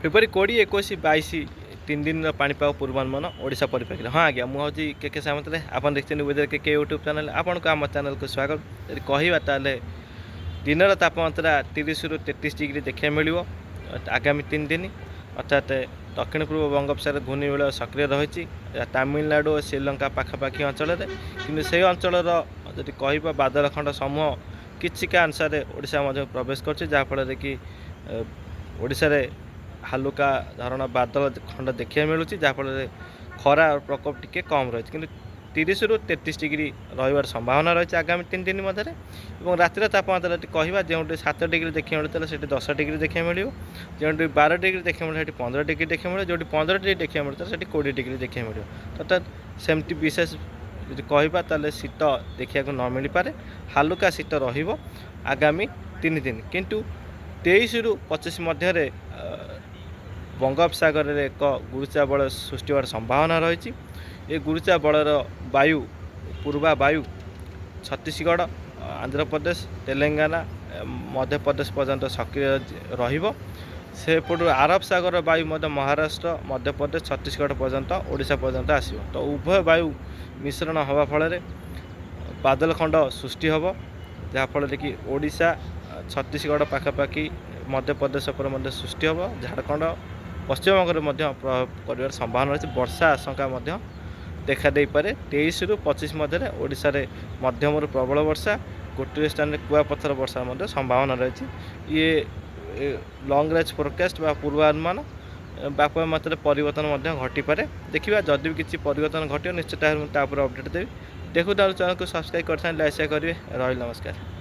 February 20, 21, 22 3 दिन पाणीपाग पूर्वानुमान ओडिशा परिप्रेक्षी। हाँ आज्ञा मुझे के सामंत आप देखते वेदर के यूट्यूब चैनल आपन को आम चैनल को स्वागत। यदि कहवा ताले दिन तापमात्रा 30 रु 33 डिग्री देखा मिल आगामी 3 दिन अर्थात दक्षिण पूर्व बंगोपसागर घूर्णिबलय सक्रिय रही तमिलनाडु और श्रीलंका पाखापाखि अंचल कि से अंचल जदि कह बादल खंड समूह किछिका अनुसार ओडिशा प्रवेश कर जहाँफल कि ओडिशा रे हालुका धरण बादल खंड देखा मिलूँ जहाँफल खरा प्रकोप टी कम रही कि 30 रु 33 डिग्री रही संभावना रही आगामी 3 दिन मध्य रातिर तापमात्रा कहवा जो 7 डिग्री देखा मिलता है 10 डिग्री देखा मिले जो 12 डिग्री देखा मिले 15 डिग्री देखा मिले जो 15 डिग्री देखा मिलता है 20 डिग्री देखा मिले अर्थात सेमती विशेष जो कहवा ताले शीत देखा न मिल पारे हालुका शीत रगामी 3 दिन किंतु 23 रु 25 मध्य बंगोपसागर एक गुरुचाबल सृष्टि होवार संभावना रही। ये गुरुचाबलर वायु पूर्वा वायु छत्तीसगढ़ आंध्र प्रदेश तेलंगाना मध्य प्रदेश पर्यंत सक्रिय रपट आरब सागर वायु महाराष्ट्र मध्य प्रदेश छत्तीसगढ़ पर्यंत ओडिशा पर्यंत आसो तो उभय वायु मिश्रण हवा फल बादल खंड सृष्टि हम जहाँफल कि ओडिशा छत्तीसगढ़ पाखापाखि मध्य प्रदेश पर सृष्टि हम झारखंड पश्चिम बंग प्रभाव कर संभावना रही वर्षा आशंका देखा दे पारे 23 रु 25 मध्य ओडिशा रे मध्यम प्रबल वर्षा गोटे स्थान में कुआपथर वर्षा संभावना रही। ये लंग रेंज फोरकास्ट पूर्वानुमान बापा मात्रा परिवर्तन घटीपे देखा जदि भी किसी परिवर्तन घटे निश्चित अपडेट देवी देखु चैनल को सब्सक्राइब कर लाइक करेंगे। रही नमस्कार।